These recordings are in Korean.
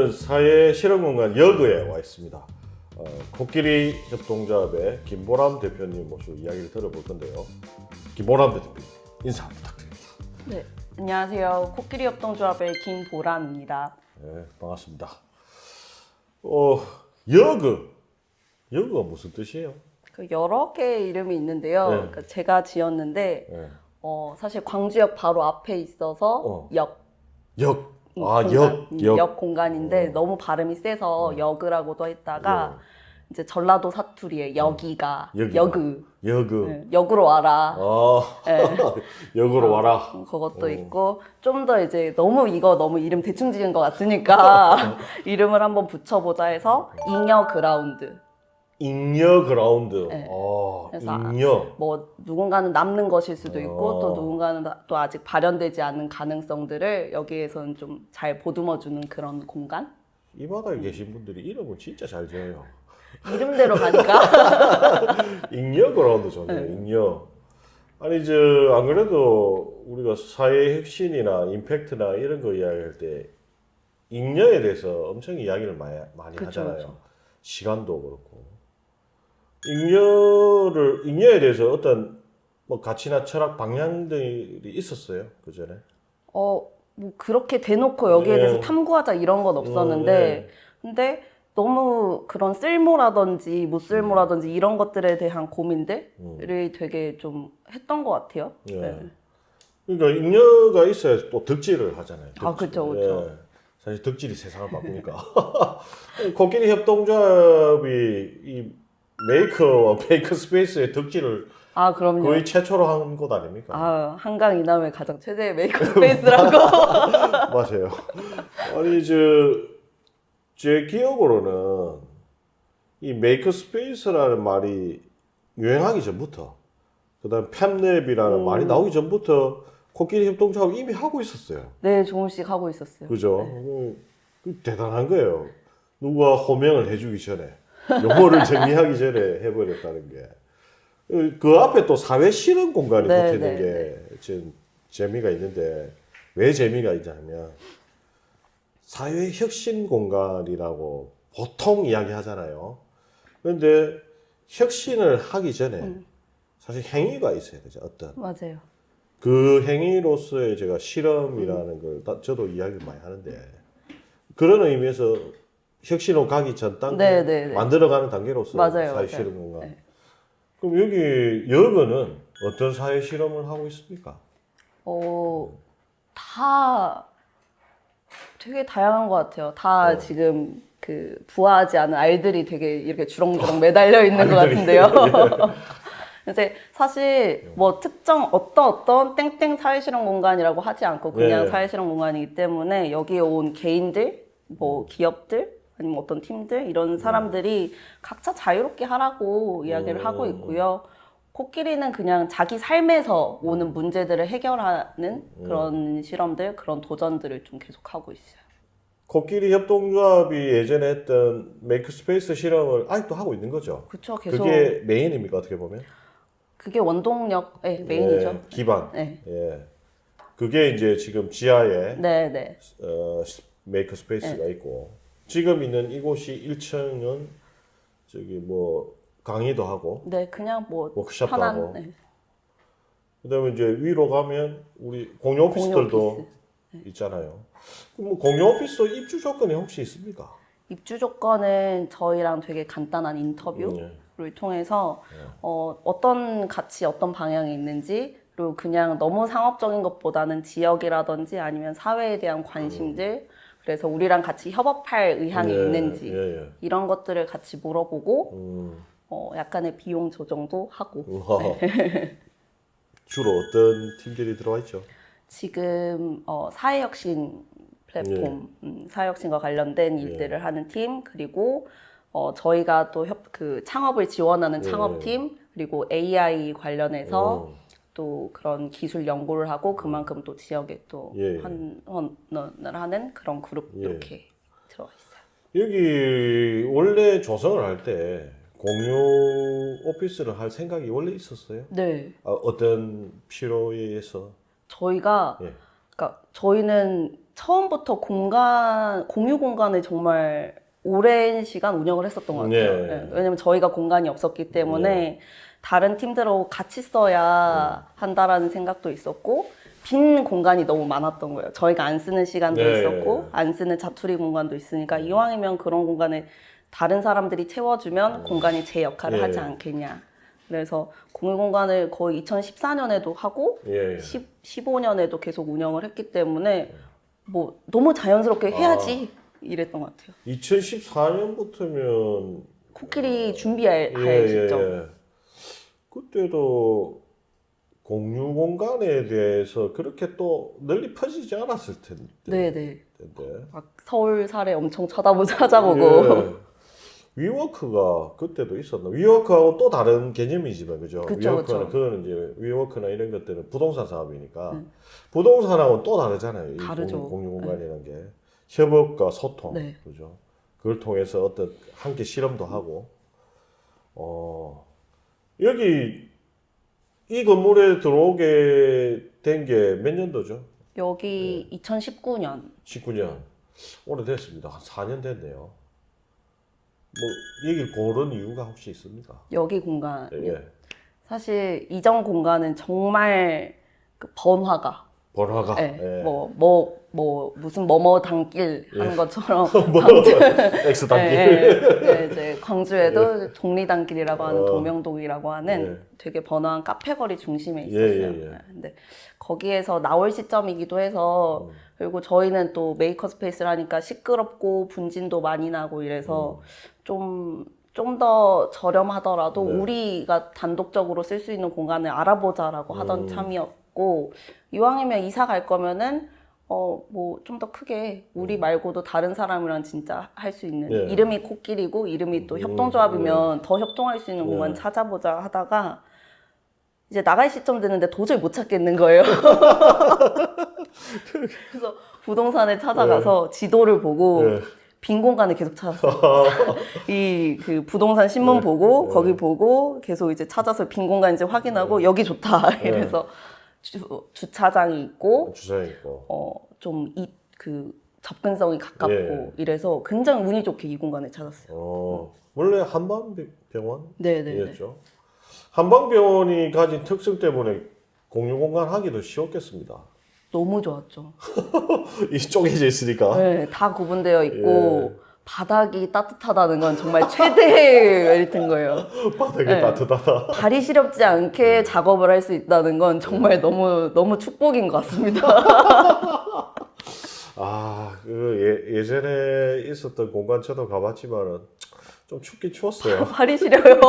오늘은 사회실험공간 여그에 와 있습니다. 코끼리 협동조합의 김보람 대표님 모시고 이야기를 들어볼 건데요. 김보람 대표님 인사 부탁드립니다. 네, 안녕하세요. 코끼리 협동조합의 김보람입니다. 네, 반갑습니다. 여그가 무슨 뜻이에요? 그 여러 개의 이름이 있는데요. 네. 그러니까 제가 지었는데 네. 사실 광주역 바로 앞에 있어서 역 역. 공간인데 너무 발음이 세서 여그라고도 했다가 이제 전라도 사투리에 여기가 여그 네, 역으로 와라. 네. 역으로 와라. 그것도 있고 좀 더 이제 너무 이름 대충 지은 것 같으니까 이름을 한번 붙여보자 해서 잉여 그라운드. 잉여 그라운드. 네. 그래서 잉여. 뭐 누군가는 남는 것일 수도 있고 또 누군가는 또 아직 발현되지 않은 가능성들을 여기에서는 좀 잘 보듬어주는 그런 공간? 이 바닥에 계신 분들이 이름을 진짜 잘 지어요. 이름대로 가니까. 잉여 그라운드 좋네요. 잉여. 아니 안 그래도 우리가 사회 혁신이나 임팩트나 이런 거 이야기할 때 잉여에 대해서 엄청 이야기를 많이 그쵸, 하잖아요. 그쵸. 시간도 그렇고. 잉여에 대해서 어떤 뭐 가치나 철학 방향들이 있었어요 그 전에. 뭐 그렇게 대놓고 여기에 대해서 탐구하자 이런 건 없었는데 근데 너무 그런 쓸모라든지 못 쓸모라든지 이런 것들에 대한 고민들이 되게 좀 했던 것 같아요. 네. 그러니까 잉여가 있어야 또 덕질을 하잖아요. 아, 그쵸. 사실 덕질이 세상을 바꾸니까. 코끼리 협동조합이 이 메이커와 베이커 스페이스의 덕질을 그럼요. 거의 최초로 한 곳 아닙니까? 한강 이남의 가장 최대의 메이커 스페이스라고. 맞아요. 아니 제 기억으로는 이 메이커 스페이스라는 말이 유행하기 전부터, 그다음 팹랩이라는 말이 나오기 전부터 코끼리 협동조합 이미 하고 있었어요. 네, 조금씩 하고 있었어요. 그죠? 대단한 거예요. 누가 호명을 해주기 전에, 용어를 정리하기 전에 해버렸다는 게. 그 앞에 또 사회 실험 공간이 붙어 있는 게 지금 재미가 있는데, 왜 재미가 있냐면 사회 혁신 공간이라고 보통 이야기 하잖아요. 그런데 혁신을 하기 전에 사실 행위가 있어야 되죠. 어떤. 맞아요. 그 행위로서의 제가 실험이라는 걸 저도 이야기를 많이 하는데, 그런 의미에서 혁신으로 가기 전 단계, 만들어가는 단계로서 맞아요, 사회 실험 공간. 네. 그럼 여기 여거는 어떤 사회 실험을 하고 있습니까? 다 되게 다양한 것 같아요. 다 지금 그 부화하지 않은 알들이 되게 이렇게 주렁주렁 매달려 있는 것 같은데요. 이제 사실 뭐 특정 어떤 땡땡 사회실험 공간이라고 하지 않고 그냥 사회실험 공간이기 때문에 여기에 온 개인들, 뭐 기업들, 아니면 어떤 팀들 이런 사람들이 각자 자유롭게 하라고 이야기를 하고 있고요. 코끼리는 그냥 자기 삶에서 오는 문제들을 해결하는 그런 실험들, 그런 도전들을 좀 계속하고 있어요. 코끼리 협동조합이 예전에 했던 메이크 스페이스 실험을 아직도 하고 있는 거죠? 그쵸, 계속. 그게 메인입니까, 어떻게 보면? 그게 원동력의 메인이죠. 기반. 네. 그게 이제 지금 지하에 네. 메이크 스페이스가 있고, 지금 있는 이곳이 1층은 저기 뭐 강의도 하고, 네, 그냥 뭐 워크숍도 편한, 하고, 그다음에 이제 위로 가면 우리 공유 오피스들도 있잖아요. 그럼 뭐 공유 오피스 입주 조건이 혹시 있습니까? 입주 조건은 저희랑 되게 간단한 인터뷰를 통해서 어떤 가치, 어떤 방향이 있는지, 그리고 그냥 너무 상업적인 것보다는 지역이라든지 아니면 사회에 대한 관심들, 그래서 우리랑 같이 협업할 의향이 있는지 이런 것들을 같이 물어보고 약간의 비용 조정도 하고. 주로 어떤 팀들이 들어와 있죠? 지금 사회혁신 플랫폼, 사회혁신과 관련된 일들을 하는 팀, 그리고 저희가 또 창업을 지원하는 창업팀, 그리고 AI 관련해서 또 그런 기술 연구를 하고 그만큼 또 지역에 또 환원을 하는 그런 그룹 이렇게 들어와 있어요. 여기 원래 조성을 할 때 공유 오피스를 할 생각이 원래 있었어요? 네. 어떤 필요에 의해서? 저희가 그러니까 저희는 처음부터 공유 공간을 정말 오랜 시간 운영을 했었던 것 같아요. 네. 네, 왜냐면 저희가 공간이 없었기 때문에 다른 팀들하고 같이 써야 한다라는 생각도 있었고, 빈 공간이 너무 많았던 거예요. 저희가 안 쓰는 시간도 네. 있었고, 안 쓰는 자투리 공간도 있으니까 이왕이면 그런 공간을 다른 사람들이 채워주면 공간이 제 역할을 네. 하지 않겠냐. 그래서 공유 공간을 거의 2014년에도 하고 예. 15년에도 계속 운영을 했기 때문에 뭐 너무 자연스럽게 해야지 이랬던 것 같아요. 2014년부터면 코끼리 준비할 시점. 그때도 공유 공간에 대해서 그렇게 또 널리 퍼지지 않았을 텐데. 네네. 텐데. 막 서울 사례 엄청 찾아보고. 위워크가 그때도 있었나? 위워크하고 또 다른 개념이지만, 그죠? 그쵸, 위워크는, 그쵸. 그거는 이제 위워크나 이런 것들은 부동산 사업이니까, 부동산하고는 또 다르잖아요. 이 다르죠. 공유 공간이라는 게. 협업과 소통, 네. 그죠? 그걸 통해서 어떤 함께 실험도 하고, 여기 이 건물에 들어오게 된 게 몇 년도죠? 여기 2019년. 19년. 오래됐습니다. 한 4년 됐네요. 뭐 여기를 고른 이유가 혹시 있습니까? 여기 공간. 예. 사실 이전 공간은 정말 그 번화가. 번화가. 네. 예. 무슨 뭐뭐 단길 하는 것처럼. 뭐 X 단길. 이제 광주에도 독리단길이라고 하는 동명동이라고 하는 되게 번화한 카페거리 중심에 있었어요. 근데 거기에서 나올 시점이기도 해서 그리고 저희는 또 메이커 스페이스를 하니까 시끄럽고 분진도 많이 나고 이래서 좀 더 저렴하더라도 우리가 단독적으로 쓸 수 있는 공간을 알아보자라고 하던 참이었고, 이왕이면 이사 갈 거면은 뭐 좀 더 크게 우리 말고도 다른 사람이랑 진짜 할 수 있는 이름이 코끼리고 이름이 또 협동조합이면 더 협동할 수 있는 공간 찾아보자 하다가 이제 나갈 시점 됐는데 도저히 못 찾겠는 거예요. 그래서 부동산에 찾아가서 지도를 보고 빈 공간을 계속 찾았어요. 이 그 부동산 신문 보고 거기 보고 계속 이제 찾아서 빈 공간인지 확인하고 여기 좋다 이래서 주차장이 있고 주차장 있고. 좀 그 접근성이 가깝고 이래서 굉장히 운이 좋게 이 공간을 찾았어요. 원래 한방병원이었죠. 네네. 한방병원이 가진 특성 때문에 공유 공간 하기도 쉬웠겠습니다. 너무 좋았죠. 이 쪼개져 있으니까. 네, 다 구분되어 있고 바닥이 따뜻하다는 건 정말 최대의 메리트인 거예요. 바닥이 따뜻하다. 발이 시렵지 않게 작업을 할 수 있다는 건 정말 너무 축복인 것 같습니다. 예전에 있었던 공간 저도 가봤지만은 좀 춥긴 추웠어요. 발이 시려요.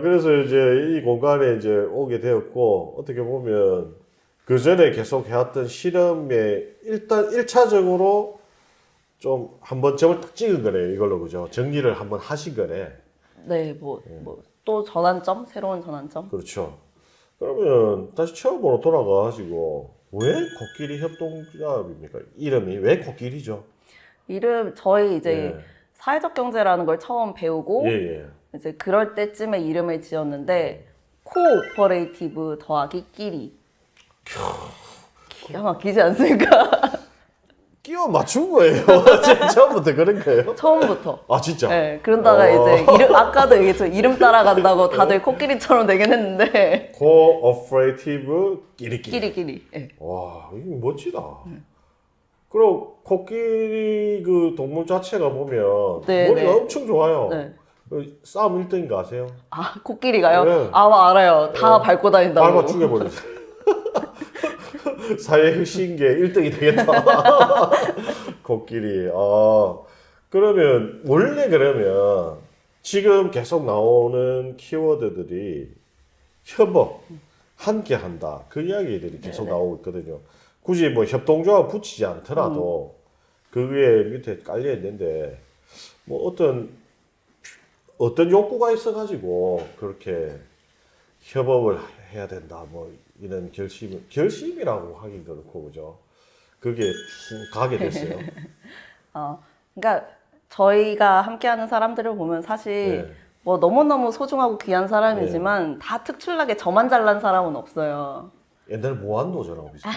그래서 이제 이 공간에 이제 오게 되었고, 어떻게 보면 그 전에 계속 해왔던 실험에 일단 1차적으로 좀 한번 점을 딱 찍은 거네요. 이걸로, 그죠? 정리를 한번 하신 거네. 네, 또 전환점? 새로운 전환점? 그렇죠. 그러면 다시 처음으로 돌아가가지고, 왜 코끼리 협동조합입니까? 이름이 왜 코끼리죠? 저희 이제 사회적 경제라는 걸 처음 배우고, 이제 그럴 때쯤에 이름을 지었는데, 코오퍼레이티브 더하기 끼리. 기가 막히지 않습니까? 끼워 맞춘 거예요. 처음부터 그런 거예요? 처음부터. 아, 진짜? 네, 그러다가 이제 아까도 얘기했죠. 이름 따라간다고 다들 코끼리처럼 되긴 했는데. 코오퍼레이티브 끼리끼리. 끼리. 네. 와, 이거 멋지다. 그리고 코끼리 그 동물 자체가 보면 머리가 엄청 좋아요. 싸움 1등인 거 아세요? 아, 코끼리가요? 네. 알아요. 다 밟고 다닌다고. 밟아 죽여버리지. 사회혁신계 1등이 되겠다. 코끼리. 그러면 원래 그러면 지금 계속 나오는 키워드들이 협업, 함께 한다. 그 이야기들이 계속 나오고 있거든요. 굳이 뭐 협동조합 붙이지 않더라도 그 위에 밑에 깔려 있는데 뭐 어떤 욕구가 있어가지고 그렇게 협업을 해야 된다. 뭐 이런 결심이라고 하긴 그렇고, 그죠? 그게 가게 됐어요. 그러니까 저희가 함께하는 사람들을 보면 사실 뭐 너무너무 소중하고 귀한 사람이지만 다 특출나게 저만 잘난 사람은 없어요. 옛날 무한도전하고 비슷하네.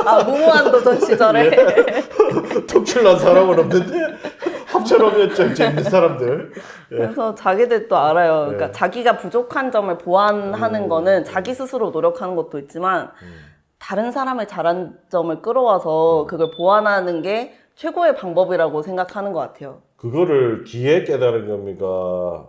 아, 무모한 도전 시절에. 특출난 사람은 없는데 합쳐놓으면 좀 재밌는 사람들. 그래서 자기들도 알아요. 그러니까 예. 자기가 부족한 점을 보완하는 거는 자기 스스로 노력하는 것도 있지만 다른 사람의 잘한 점을 끌어와서 그걸 보완하는 게 최고의 방법이라고 생각하는 것 같아요. 그거를 뒤에 깨달은 겁니까?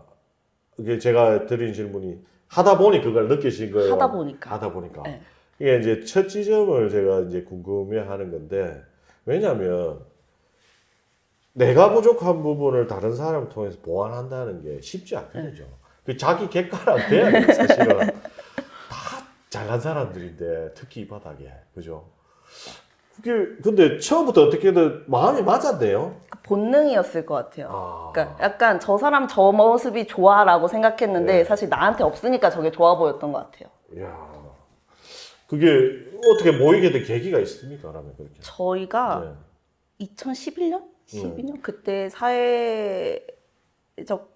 이게 제가 드린 질문이 하다 보니 그걸 느끼신 거예요? 하다 보니까. 하다 보니까. 네. 이게 이제 첫 지점을 제가 이제 궁금해하는 건데 왜냐하면 내가 부족한 부분을 다른 사람을 통해서 보완한다는 게 쉽지 않거든요. 그 자기 객관화가 돼야 돼요, 사실은. 다 잘난 사람들인데 특히 이 바닥에 그죠? 그게 근데 처음부터 어떻게든 마음이 맞았네요. 본능이었을 것 같아요. 아. 그러니까 약간 저 사람 저 모습이 좋아라고 생각했는데 네. 사실 나한테 없으니까 저게 좋아 보였던 것 같아요. 이야, 그게 어떻게 모이게 된 계기가 있습니까? 그러면 그렇게. 저희가 네. 2011년? 12년? 그때 사회적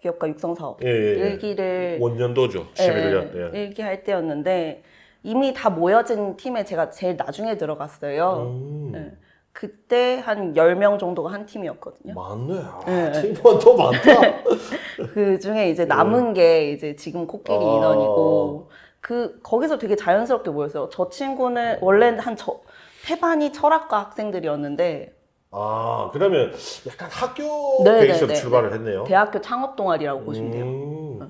기업가 육성 사업 예, 예, 예. 일기를 원년도죠. 11년. 예. 일기 할 때였는데 이미 다 모여진 팀에 제가 제일 나중에 들어갔어요. 네. 그때 한 10명 정도가 한 팀이었거든요. 많네. 아, 네. 팀원 더 많다. 그 중에 이제 남은 게 이제 지금 코끼리 아. 인원이고 거기서 되게 자연스럽게 모였어요. 저 친구는 원래 태반이 철학과 학생들이었는데 아, 그러면 약간 학교 네, 베이스로 네, 네. 출발을 했네요. 대학교 창업 동아리라고 보시면 돼요.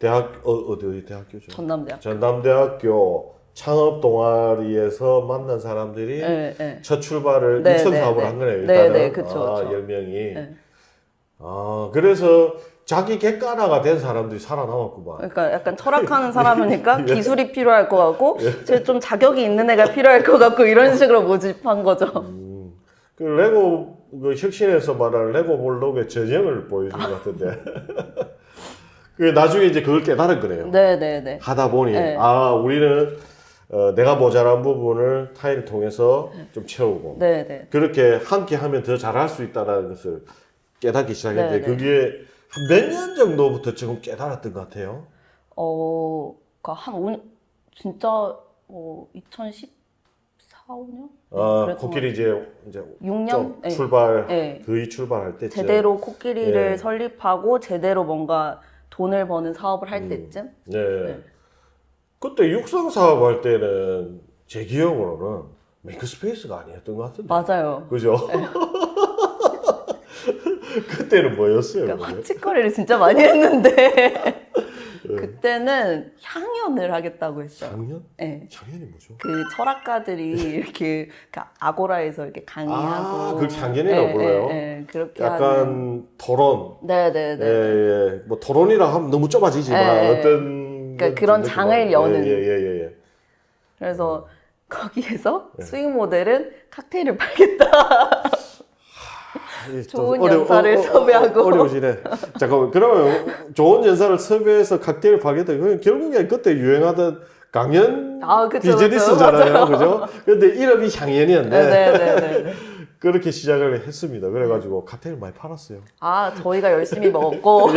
대학 어디 대학교죠? 전남대학. 전남대학교 창업 동아리에서 만난 사람들이 네, 네. 첫 출발을 네, 육성 네, 사업을 네. 한 거네요. 네, 일단은 네, 그쵸, 아, 그쵸. 10명이. 네. 아, 그래서 자기 객관화가 된 사람들이 살아남았구만. 그러니까 약간 철학하는 사람이니까 기술이 필요할 것 같고, 좀 자격이 있는 애가 필요할 것 같고 이런 식으로 모집한 거죠. 그 레고 그 혁신에서 말하는 레고 블록의 전형을 보여준 것 같은데. 그 나중에 이제 그걸 깨달은 거네요. 네네네. 하다 보니 네. 아 우리는 내가 모자란 부분을 타일을 통해서 좀 채우고 네네. 그렇게 그렇게 함께 하면 더 잘할 수 있다는 것을 깨닫기 시작했는데 네네. 그게 한 몇 년 정도부터 조금 깨달았던 것 같아요. 그러니까 한 5년, 진짜 2014, 5년? 아 코끼리 이제 6년? 좀 네. 출발 네. 거의 출발할 때쯤 제대로 코끼리를 네. 설립하고 제대로 뭔가 돈을 버는 사업을 할 때쯤? 네. 그때 육성 사업 할 때는 제 기억으로는 메이크스페이스가 아니었던 것 같은데. 맞아요. 그죠? 그때는 뭐였어요? 그러니까 그게? 헛짓거리를 진짜 많이 했는데 그때는 향연을 하겠다고 했어요. 작년? 네. 작년이 뭐죠? 그 철학가들이 이렇게 그 아고라에서 이렇게 강의하고 아, 그걸 향연이라고 불러요? 그렇게 하는 약간 토론. 네네네. 예. 뭐 토론이라 하면 너무 좁아지지만 예, 예. 어떤 그러니까 건지 그런 느낌 장을 알아요. 여는. 예. 그래서 거기에서 네. 수익 모델은 칵테일을 팔겠다. 좋은 또 연사를 섭외하고. 어려우시네. 잠깐만 그러면 좋은 연사를 섭외해서 칵테일 파겠다. 그건 결국에 그때 유행하던 강연 그쵸, 비즈니스잖아요, 그쵸. 그죠? 근데 이름이 향연이었네. 네네네. 그렇게 시작을 했습니다. 그래가지고 칵테일 많이 팔았어요. 저희가 열심히 먹었고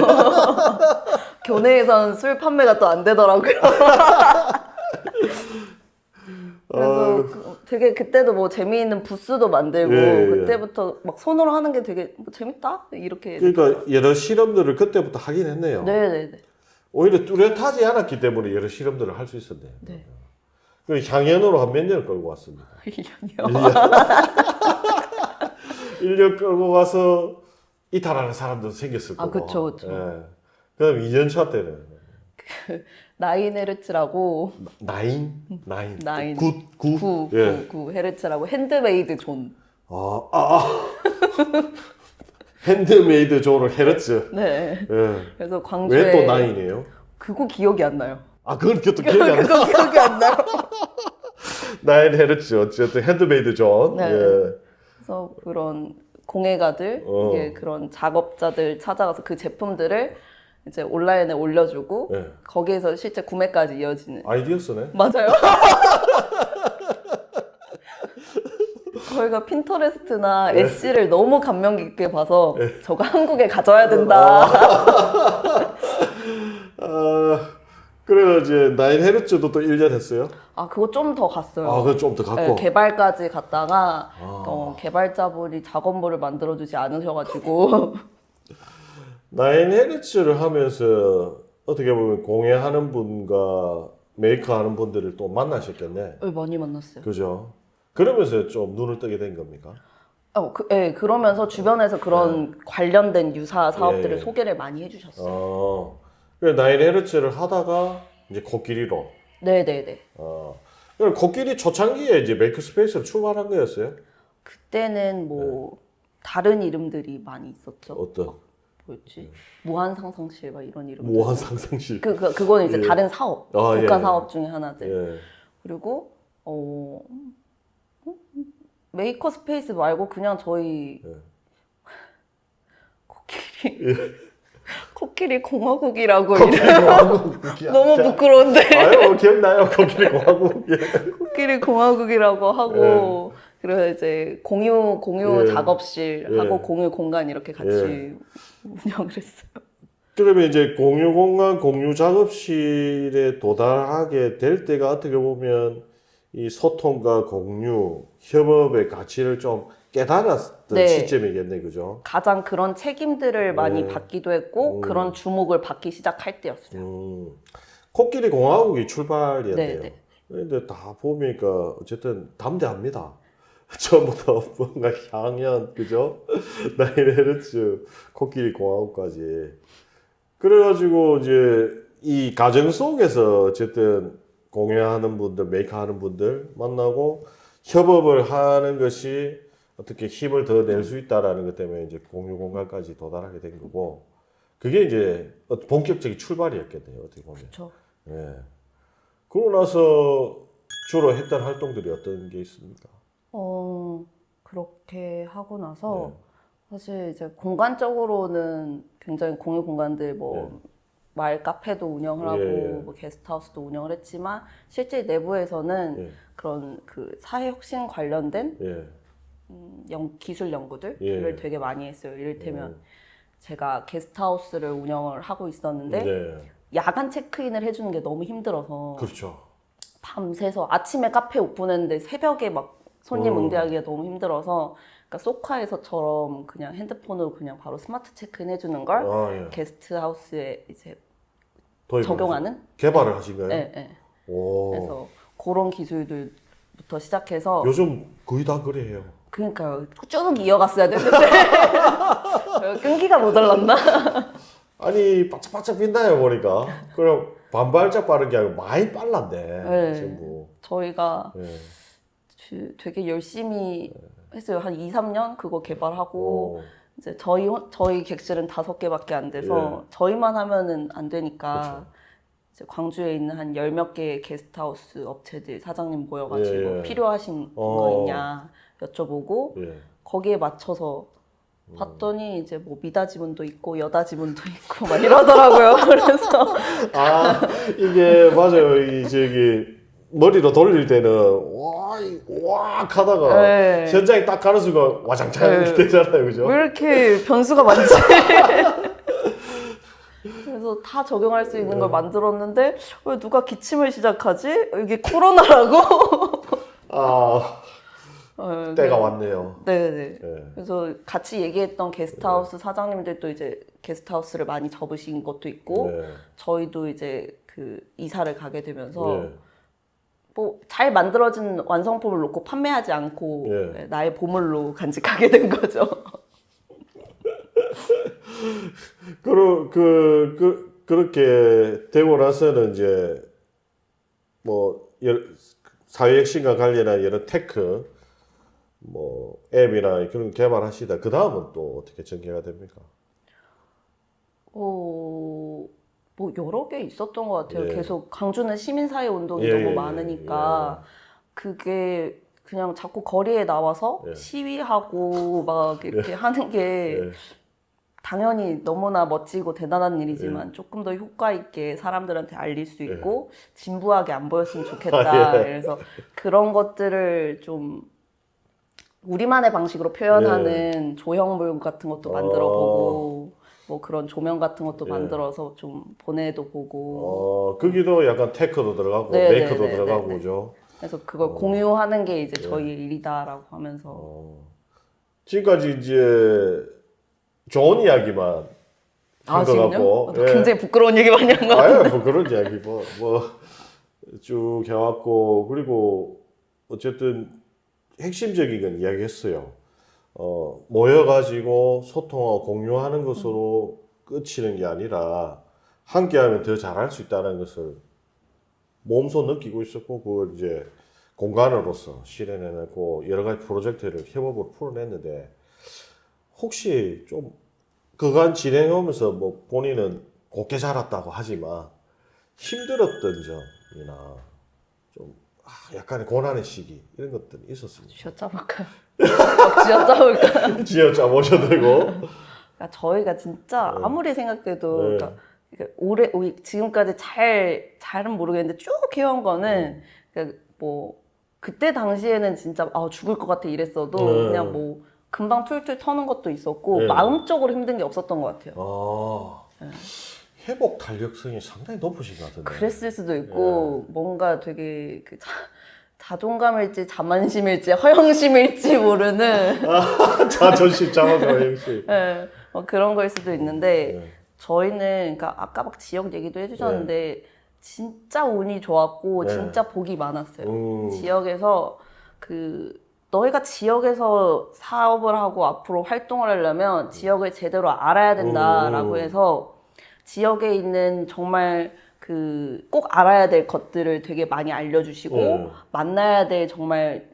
교내에선 술 판매가 또 안 되더라고요. 그래서 되게 그때도 뭐 재미있는 부스도 만들고 예. 그때부터 막 손으로 하는 게 되게 뭐 재밌다 이렇게. 그러니까 여러 실험들을 그때부터 하긴 했네요. 네네네. 오히려 뚜렷하지 않았기 때문에 여러 실험들을 할 수 있었네요. 네. 그 향연으로 한 몇 년을 끌고 왔습니다. 1년이요. 1년 끌고 가서 이탈하는 사람도 생겼을 거고. 그쵸. 예. 그다음 2년 차 때는 나인헤르츠라고 나인. 구 예. 헤르츠라고 핸드메이드 존. 핸드메이드 존을 헤르츠. 네. 예. 그래서 광주에 왜 또 나인이에요? 그거 기억이 안 나요. 그건 또 기억이 안 나. 그거 기억이 안 나요. 나인 헤르츠 어쨌든 핸드메이드 존. 네. 예. 그래서 그런 공예가들, 이게 그런 작업자들 찾아가서 그 제품들을 이제 온라인에 올려주고 네. 거기에서 실제 구매까지 이어지는. 아이디어 쓰네. 맞아요. 저희가 핀터레스트나 에쉬를 너무 감명 깊게 봐서 저거 한국에 가져야 된다. 그래서 이제 9Hz도 또 1년 했어요. 아, 그거 좀 더 갔어요. 아, 그거 좀 더 네, 갖고. 개발까지 갔다가 아. 개발자분이 작업물을 만들어주지 않으셔가지고 9Hz를 하면서 어떻게 보면 공예하는 분과 메이커하는 분들을 또 만나셨겠네. 많이 만났어요. 그죠? 그러면서 좀 눈을 뜨게 된 겁니까? 네, 그러면서 주변에서 그런 관련된 유사 사업들을 예. 소개를 많이 해주셨어요. 그래서 9Hz를 하다가 이제 코끼리로. 네네네. 그럼 코끼리 초창기에 이제 메이크스페이스로 출발한 거였어요? 그때는 뭐 다른 이름들이 많이 있었죠. 어떤? 뭐였지? 무한상상실 막 이런 이름. 무한 상상실. 그거는 이제 예. 다른 사업, 아, 국가 예. 사업 중에 하나들. 예. 그리고 메이커 스페이스 말고 그냥 저희 예. 코끼리 공화국이라고 코끼리 공화국이야. 너무 부끄러운데 아유, 기억나요? 코끼리 공화국. 예. 코끼리 공화국이라고 하고 그래서 이제 공유 예. 작업실 예. 하고 공유 공간 이렇게 같이 운영을 했어요. 그러면 이제 공유 공간, 공유 작업실에 도달하게 될 때가 어떻게 보면 이 소통과 공유, 협업의 가치를 좀 깨달았던 네. 시점이겠네, 그죠? 가장 그런 책임들을 많이 받기도 했고 그런 주목을 받기 시작할 때였어요. 코끼리 공화국이 출발이었대요. 네. 근데 다 보니까 어쨌든 담대합니다. 처음부터 뭔가 향연, 그죠? 9Hz 코끼리 공화국까지. 그래가지고 이제 이 과정 속에서 어쨌든 공예하는 분들, 메이커하는 분들 만나고 협업을 하는 것이 어떻게 힘을 더 낼 수 있다라는 것 때문에 이제 공유 공간까지 도달하게 된 거고 그게 이제 본격적인 출발이었겠네요. 어떻게 보면. 그렇죠. 예. 그러고 나서 주로 했던 활동들이 어떤 게 있습니까? 그렇게 하고 나서 사실 이제 공간적으로는 굉장히 공유 공간들 뭐 마을 카페도 운영을 하고 뭐 게스트하우스도 운영을 했지만 실제 내부에서는 그런 그 사회 혁신 관련된 기술 연구들을 되게 많이 했어요. 이를테면 제가 게스트하우스를 운영을 하고 있었는데 야간 체크인을 해주는 게 너무 힘들어서 그렇죠. 밤새서 아침에 카페 오픈했는데 새벽에 막 손님 응대하기가 너무 힘들어서 그러니까 소카에서처럼 그냥 핸드폰으로 그냥 바로 스마트 체크인 해주는 걸 게스트하우스에 이제 적용하는 개발을 하신 거예요? 네. 오. 그래서 그런 기술들부터 시작해서 요즘 거의 다 그래요. 그러니까요. 쭉 이어갔어야 되는데 끈기가 모자랐나? 아니 바짝바짝 빛나요 보니까. 그럼 반발짝 빠른 게 아니고 많이 빨랐네. 전부. 저희가 되게 열심히 했어요. 한 2, 3년 그거 개발하고 이제 저희 객실은 5개밖에 안 돼서 저희만 하면은 안 되니까 이제 광주에 있는 한 10몇 개의 게스트하우스 업체들 사장님 모여가지고 필요하신 거 있냐 여쭤보고 거기에 맞춰서 봤더니 이제 뭐 미다 지문도 있고 여다 지문도 있고 막 이러더라고요. 그래서 이게 맞아요. 이 저기 머리로 돌릴 때는 와 하다가 현장에 딱 가는 순간 와장창 되잖아요, 그죠? 왜 이렇게 변수가 많지? 그래서 다 적용할 수 있는 걸 만들었는데 왜 누가 기침을 시작하지? 이게 코로나라고? 때가 왔네요. 네네. 그래서 같이 얘기했던 게스트하우스 사장님들도 이제 게스트하우스를 많이 접으신 것도 있고 저희도 이제 그 이사를 가게 되면서 뭐 잘 만들어진 완성품을 놓고 판매하지 않고 나의 보물로 간직하게 된 거죠. 그렇게 되고 나서는 이제 뭐 사회 혁신과 관련한 여러 테크 뭐 앱이나 그런 거 개발하시다 그 다음은 또 어떻게 전개가 됩니까? 뭐 여러 개 있었던 것 같아요. 계속 광주는 시민사회 운동이 너무 많으니까 그게 그냥 자꾸 거리에 나와서 시위하고 막 이렇게 하는 게 당연히 너무나 멋지고 대단한 일이지만 조금 더 효과 있게 사람들한테 알릴 수 있고 진부하게 안 보였으면 좋겠다. 그래서 그런 것들을 좀 우리만의 방식으로 표현하는 조형물 같은 것도 만들어 보고 뭐 그런 조명 같은 것도 예. 만들어서 좀 보내도 보고. 거기도 약간 테크도 들어가고 네, 메이크도 네, 네, 들어가고 네, 네. 그죠? 그래서 그걸 공유하는 게 이제 예. 저희 일이다라고 하면서. 지금까지 이제 좋은 이야기만 한 것 지금요? 같고, 굉장히 부끄러운 얘기 많이 한 것 아유, 같은데. 뭐 그런 이야기 쭉 해왔고, 그리고 어쨌든 핵심적인 건 이야기했어요. 모여가지고 소통하고 공유하는 것으로 끝이는 게 아니라 함께하면 더 잘할 수 있다는 것을 몸소 느끼고 있었고, 그걸 이제 공간으로서 실현해냈고 여러 가지 프로젝트를 협업으로 풀어냈는데, 혹시 좀 그간 진행하면서 뭐 본인은 곱게 자랐다고 하지만 힘들었던 점이나 좀 약간의 고난의 시기 이런 것들이 있었습니다. 쥐어짜볼까요? 쥐어짜볼까요? 지어짜 모셔도 되고. 그러니까 저희가 진짜 아무리 생각해도 네. 그러니까 지금까지 잘은 모르겠는데 쭉 해온 거는 그러니까 뭐 그때 당시에는 진짜 죽을 것 같아 이랬어도 네. 그냥 뭐 금방 툴툴 터는 것도 있었고 네. 마음적으로 힘든 게 없었던 것 같아요. 회복 탄력성이 상당히 높으신 것 같은데. 그랬을 수도 있고 뭔가 되게 자존감일지 자만심일지 허영심일지 모르는 자존심, 자만감, 역시. 네, 그런 거일 수도 있는데 저희는 그러니까 아까 막 지역 얘기도 해주셨는데 진짜 운이 좋았고 진짜 복이 많았어요. 지역에서 너희가 지역에서 사업을 하고 앞으로 활동을 하려면 지역을 제대로 알아야 된다라고 해서 지역에 있는 정말 꼭 알아야 될 것들을 되게 많이 알려주시고 만나야 될 정말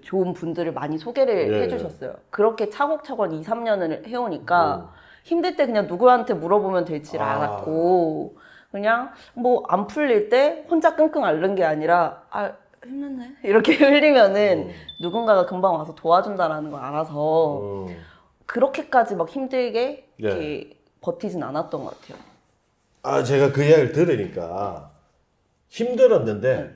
좋은 분들을 많이 소개를 해주셨어요. 그렇게 차곡차곡 2, 3년을 해오니까 힘들 때 그냥 누구한테 물어보면 될지를 알았고 그냥 뭐 안 풀릴 때 혼자 끙끙 앓는 게 아니라 힘드네 이렇게 흘리면은 누군가가 금방 와서 도와준다라는 걸 알아서 그렇게까지 막 힘들게 이렇게 버티진 않았던 것 같아요. 제가 그 이야기를 들으니까 힘들었는데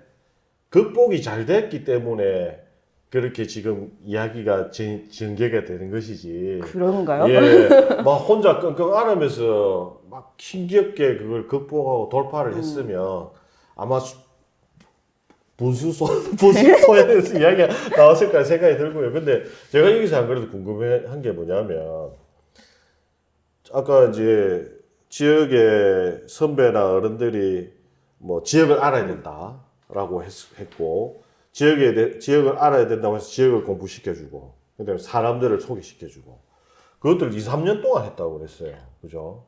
극복이 잘 됐기 때문에 그렇게 지금 이야기가 전개가 되는 것이지. 그런가요? 예, 막 혼자 끙끙 앓으면서 막 힘겹게 그걸 극복하고 돌파를 했으면 아마 분수소에서 이야기가 나왔을까 생각이 들고요. 근데 제가 여기서 안 그래도 궁금한 게 뭐냐면, 아까 이제 지역의 선배나 어른들이 뭐 지역을 알아야 된다라고 했고, 지역을 알아야 된다고 해서 지역을 공부시켜주고, 그다음에 사람들을 소개시켜주고, 그것들 2, 3년 동안 했다고 그랬어요. 그죠?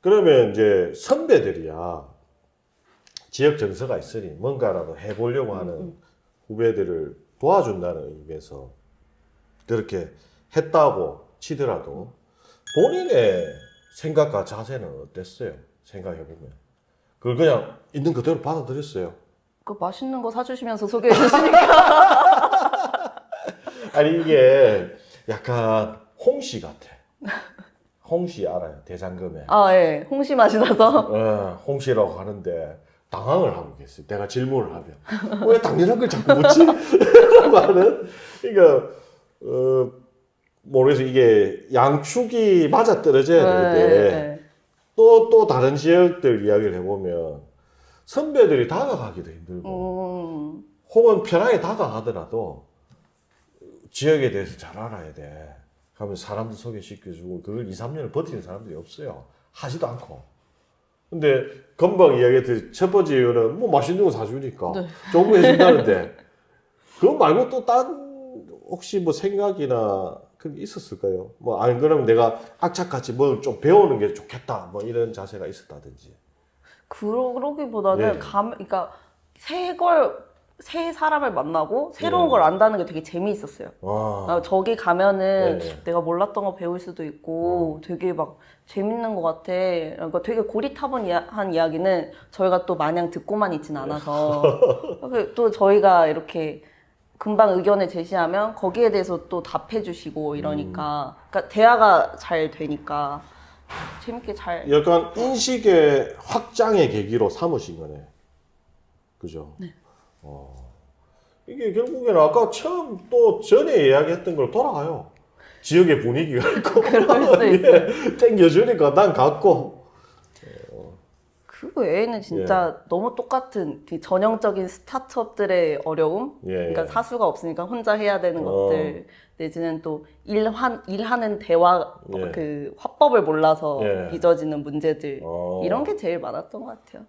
그러면 이제 선배들이야 지역 정서가 있으니 뭔가라도 해보려고 하는 후배들을 도와준다는 의미에서 그렇게 했다고 치더라도 본인의 생각과 자세는 어땠어요? 생각해보면. 그걸 그냥 있는 그대로 받아들였어요. 맛있는 거 사주시면서 소개해 주시니까. 아니, 이게 약간 홍시 같아. 홍시 알아요? 대장금에. 예. 홍시 맛이 나서. 홍시라고 하는데 당황을 하고 계세요. 내가 질문을 하면. 왜 당연한 걸 자꾸 묻지? 말은. 그러니까, 모르겠어요. 이게 양축이 맞아 떨어져야 되는데, 또 다른 지역들 이야기를 해보면, 선배들이 다가가기도 힘들고, 혹은 편하게 다가가더라도, 지역에 대해서 잘 알아야 돼. 하면 사람들 소개시켜주고, 그걸 2, 3년을 버티는 사람들이 없어요. 하지도 않고. 근데 금방 이야기했듯이 첫 번째 이유는 뭐 맛있는 거 사주니까 조금 해준다는데 그거 말고 또 딴 혹시 뭐 생각이나 그게 있었을까요? 뭐 안 그러면 내가 악착같이 뭘 좀 배우는 게 좋겠다 뭐 이런 자세가 있었다든지. 그러기보다는 그러니까 새 사람을 만나고 새로운 걸 안다는 게 되게 재미있었어요. 저기 가면은 내가 몰랐던 거 배울 수도 있고 되게 막 재밌는 것 같아. 그러니까 되게 고리타분한 이야기는 저희가 또 마냥 듣고만 있진 않아서 또 저희가 이렇게 금방 의견을 제시하면 거기에 대해서 또 답해주시고 이러니까 그러니까 대화가 잘 되니까 재밌게 잘. 약간 인식의 확장의 계기로 삼으신 거네. 그죠? 네. 이게 결국에는 아까 처음 또 전에 이야기했던 걸 돌아가요. 지역의 분위기가 있고 그럴 수 있어요. 땡겨주니까 난 갖고. 그 외에는 진짜 너무 똑같은 그 전형적인 스타트업들의 어려움. 예. 그러니까 사수가 없으니까 혼자 해야 되는 것들. 내지는 또 일하는 대화 예. 그 화법을 몰라서 예. 빚어지는 문제들. 어. 이런 게 제일 많았던 것 같아요.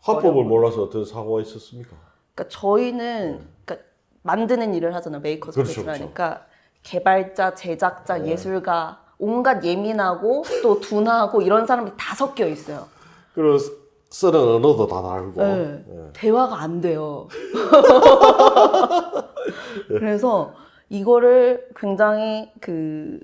화법을 어려운 몰라서 어떤 사고가 있었습니까? 그러니까 저희는 그러니까 만드는 일을 하잖아요. 메이커 그렇죠, 스페이스라니까 개발자, 제작자, 예술가 온갖 예민하고 또 둔하고 이런 사람들이 다 섞여 있어요. 그리고 쓰는 언어도 다 다르고. 네. 예. 대화가 안 돼요. 그래서 이거를 굉장히 그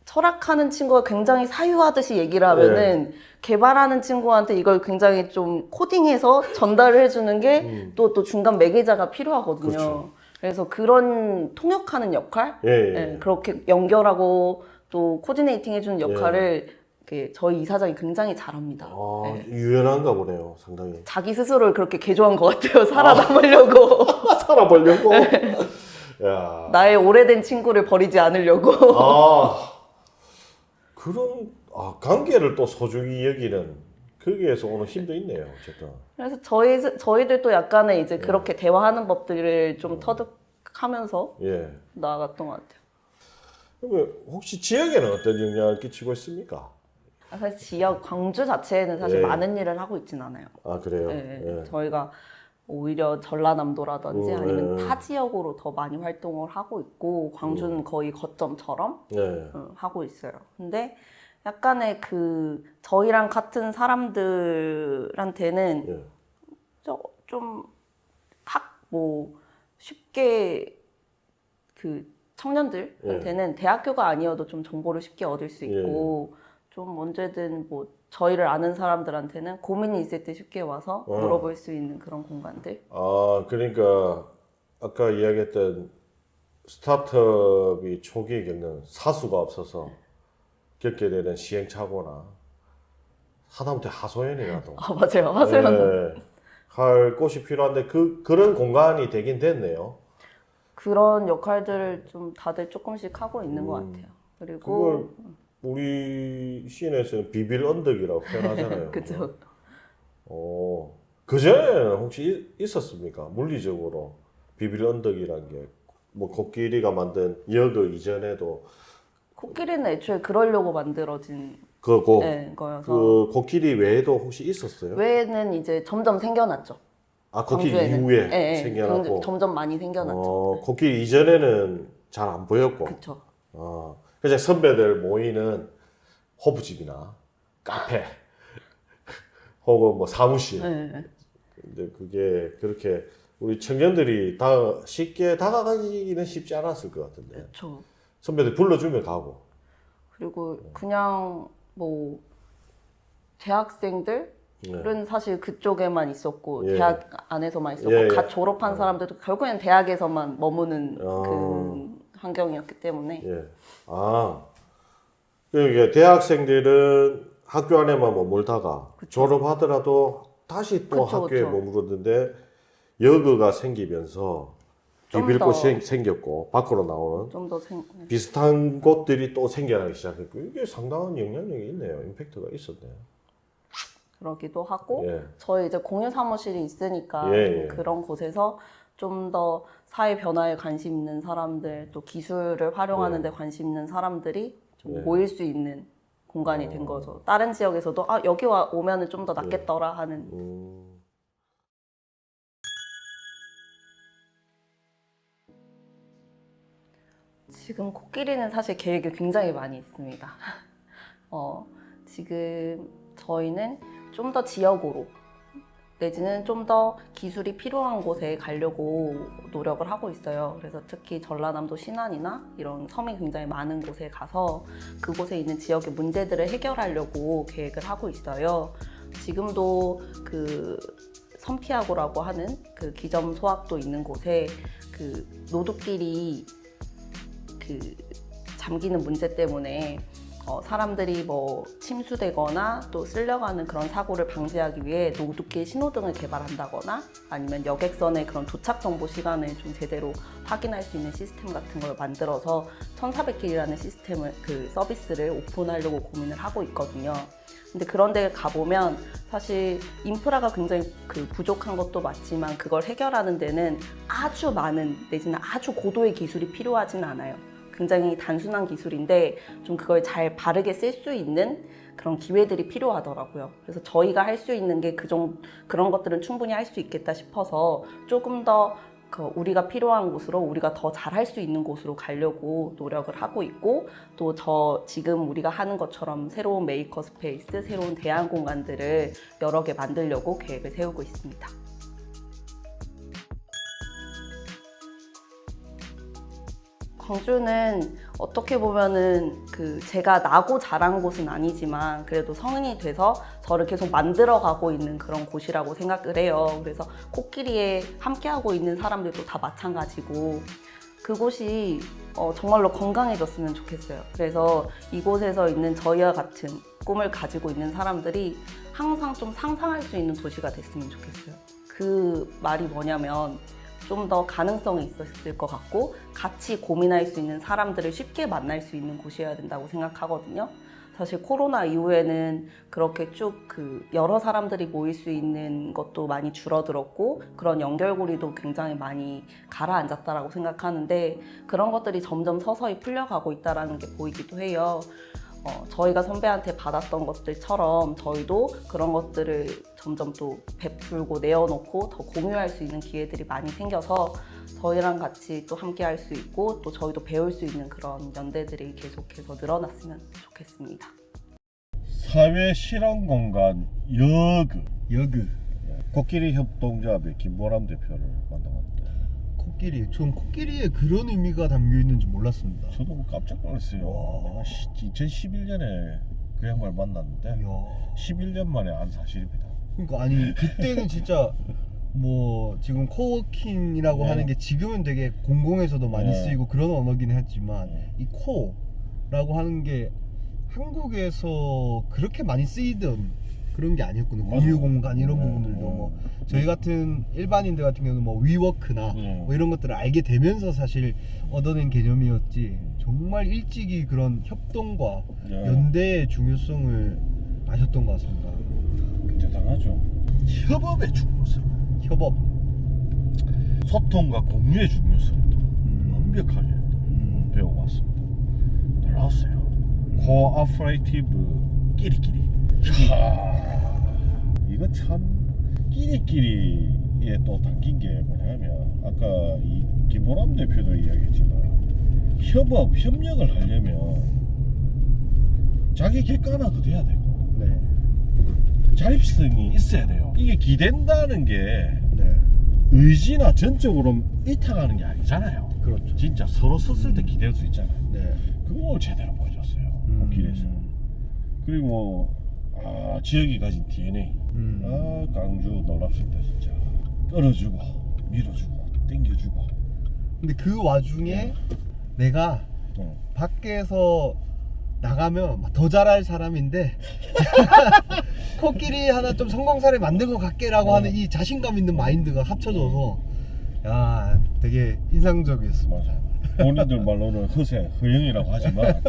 철학하는 친구가 굉장히 사유하듯이 얘기를 하면은 개발하는 친구한테 이걸 굉장히 좀 코딩해서 전달을 해주는 게 또 중간 매개자가 필요하거든요. 그렇죠. 그래서 그런 통역하는 역할, 예. 그렇게 연결하고 또 코디네이팅 해주는 역할을 이렇게 저희 이사장이 굉장히 잘합니다. 아, 유연한가 보네요, 상당히. 자기 스스로를 그렇게 개조한 것 같아요. 살아남으려고. 살아보려고. 야. 나의 오래된 친구를 버리지 않으려고. 아, 그런 관계를 또 소중히 여기는 거기에서 오는 힘도 있네요, 어쨌든. 그래서 저희들도 약간의 이제 그렇게 대화하는 법들을 좀 터득하면서 예. 나아갔던 것 같아요. 그러면 혹시 지역에는 어떤 영향을 끼치고 있습니까? 사실 지역 광주 자체에는 사실 예. 많은 일을 하고 있진 않아요. 아, 그래요? 예, 예. 저희가 오히려 전라남도라든지 아니면 예. 타 지역으로 더 많이 활동을 하고 있고 광주는 거의 거점처럼 예. 하고 있어요. 근데 약간의 그 저희랑 같은 사람들한테는 예. 뭐 쉽게 그 청년들한테는 대학교가 아니어도 좀 정보를 쉽게 얻을 수 있고 좀 언제든 뭐 저희를 아는 사람들한테는 고민이 있을 때 쉽게 와서 물어볼 수 있는 그런 공간들. 아, 그러니까 아까 이야기했던 스타트업이 초기에 겪는 사수가 없어서 겪게 되는 시행착오나 하다못해 하소연이라도 아 맞아요. 하소연. 할 곳이 필요한데 그런 공간이 되긴 됐네요. 그런 역할들을 좀 다들 조금씩 하고 있는 것 같아요. 그리고 그걸 우리 시인에서는 비빌 언덕이라고 표현하잖아요. 그죠. 그 전에는 혹시 있었습니까? 물리적으로 비빌 언덕이란 게 뭐 코끼리가 만든 여그 이전에도 코끼리는 애초에 그러려고 만들어진 그거 거여서 그 코끼리 외에도 혹시 있었어요? 외에는 이제 점점 생겨났죠. 아, 코끼리 광주에는. 이후에 생겨났고. 점점 많이 생겨났죠. 코끼리 이전에는 잘 안 보였고. 그렇죠. 그냥 선배들 모이는 호프집이나 카페 혹은 뭐 사무실. 근데 그게 그렇게 우리 청년들이 다 쉽게 다가가기는 쉽지 않았을 것 같은데. 그렇죠. 선배들 불러주면 가고. 그리고 그냥 뭐 대학생들은 사실 그쪽에만 있었고 대학 안에서만 있었고 갓 졸업한 사람들도 결국엔 대학에서만 머무는 그 환경이었기 때문에 그러니까 대학생들은 학교 안에만 머물다가 졸업하더라도 다시 또 학교에 머무르는데 여그가 생기면서 비빌 곳이 생겼고 밖으로 나오는 좀 더 비슷한 곳들이 또 생겨나기 시작했고 이게 상당한 영향력이 있네요. 임팩트가 있었네요. 그러기도 하고 저희 이제 공유 사무실이 있으니까 그런 곳에서 좀 더 사회 변화에 관심 있는 사람들 또 기술을 활용하는 데 관심 있는 사람들이 좀 모일 수 있는 공간이 된 거죠. 다른 지역에서도 여기 오면은 좀 더 낫겠더라 하는. 지금 코끼리는 사실 계획이 굉장히 많이 있습니다. 지금 저희는 좀 더 지역으로 내지는 좀 더 기술이 필요한 곳에 가려고 노력을 하고 있어요. 그래서 특히 전라남도 신안이나 이런 섬이 굉장히 많은 곳에 가서 그곳에 있는 지역의 문제들을 해결하려고 계획을 하고 있어요. 지금도 그 섬피하고라고 하는 그 기점 소학도 있는 곳에 그 노드길이 그 잠기는 문제 때문에 사람들이 뭐 침수되거나 또 쓸려가는 그런 사고를 방지하기 위해 노드길 신호등을 개발한다거나 아니면 여객선의 그런 도착 정보 시간을 좀 제대로 확인할 수 있는 시스템 같은 걸 만들어서 1400길이라는 시스템을 그 서비스를 오픈하려고 고민을 하고 있거든요. 근데 그런 데 가보면 사실 인프라가 굉장히 그 부족한 것도 맞지만 그걸 해결하는 데는 아주 많은 내지는 아주 고도의 기술이 필요하진 않아요. 굉장히 단순한 기술인데 좀 그걸 잘 바르게 쓸 수 있는 그런 기회들이 필요하더라고요. 그래서 저희가 할 수 있는 게 그런 것들은 충분히 할 수 있겠다 싶어서 조금 더 우리가 필요한 곳으로 우리가 더 잘할 수 있는 곳으로 가려고 노력을 하고 있고 또 지금 우리가 하는 것처럼 새로운 메이커 스페이스, 새로운 대안 공간들을 여러 개 만들려고 계획을 세우고 있습니다. 광주는 어떻게 보면은 제가 나고 자란 곳은 아니지만 그래도 성인이 돼서 저를 계속 만들어가고 있는 그런 곳이라고 생각을 해요. 그래서 코끼리에 함께하고 있는 사람들도 다 마찬가지고 그곳이 정말로 건강해졌으면 좋겠어요. 그래서 이곳에서 있는 저희와 같은 꿈을 가지고 있는 사람들이 항상 좀 상상할 수 있는 도시가 됐으면 좋겠어요. 그 말이 뭐냐면 좀 더 가능성이 있었을 것 같고 같이 고민할 수 있는 사람들을 쉽게 만날 수 있는 곳이어야 된다고 생각하거든요. 사실 코로나 이후에는 그렇게 쭉 여러 사람들이 모일 수 있는 것도 많이 줄어들었고 그런 연결고리도 굉장히 많이 가라앉았다라고 생각하는데 그런 것들이 점점 서서히 풀려가고 있다는 게 보이기도 해요. 저희가 선배한테 받았던 것들처럼 저희도 그런 것들을 점점 또 베풀고 내어놓고 더 공유할 수 있는 기회들이 많이 생겨서 저희랑 같이 또 함께 할 수 있고 또 저희도 배울 수 있는 그런 연대들이 계속해서 늘어났으면 좋겠습니다. 사회 실험 공간 여그 코끼리 협동조합의 김보람 대표를 만나봤는데 코끼리. 전 코끼리에 그런 의미가 담겨 있는지 몰랐습니다. 저도 깜짝 놀랐어요. 와. 내가 2011년에 그 양반을 만났는데 이야. 11년 만에 안 사실입니다. 그러니까 아니 그때는 진짜 뭐 지금 코워킹이라고 네. 하는 게 지금은 되게 공공에서도 많이 네. 쓰이고 그런 언어긴 했지만 네. 이 코라고 하는 게 한국에서 그렇게 많이 쓰이던 그런 게 아니었거든요. 맞아요. 공유 공간 이런 네. 부분들도 뭐 저희 같은 일반인들 같은 경우는 뭐 위워크나 뭐 이런 것들을 알게 되면서 사실 얻어낸 개념이었지 정말 일찍이 그런 협동과 네. 연대의 중요성을 아셨던 것 같습니다. 대단하죠. 협업의 중요성, 협업. 소통과 공유의 중요성도 완벽하게 배워왔습니다. 놀라웠어요. 코아퍼레이티브 끼리끼리. 이거 참 끼리끼리에 또 담긴 게 뭐냐면 아까 이 김보람 대표도 이야기했지만 협력을 하려면 자기 객관화도 돼야 되고 네. 자립성이 있어야 돼요. 이게 기댄다는 게 네. 의지나 전적으로 이탁하는 게 아니잖아요. 그렇죠. 진짜 서로 섰을 때 기댈 수 있잖아요. 네. 그걸 제대로 보여줬어요. 코끼리에서. 그리고 지역이 가진 DNA. 광주 놀랍습니다 진짜. 끌어주고 밀어주고 당겨주고. 근데 그 와중에 내가 밖에서 나가면 더 잘할 사람인데 코끼리 하나 좀 성공 사례 만들고 갈게라고 하는 이 자신감 있는 마인드가 합쳐져서 야 되게 인상적이었습니다. 맞아. 본인들 말로는 허영이라고 하지만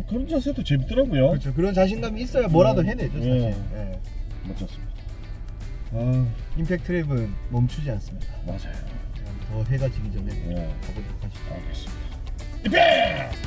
그런 자세도 재밌더라고요. 그렇죠. 그런 자신감이 있어야 뭐라도 해내죠 사실. 네. 멋졌습니다. 임팩트 트랩은 멈추지 않습니다. 맞아요. 더 해가 지기 전에 예. 가보도록 하시죠. 알겠습니다. 이백!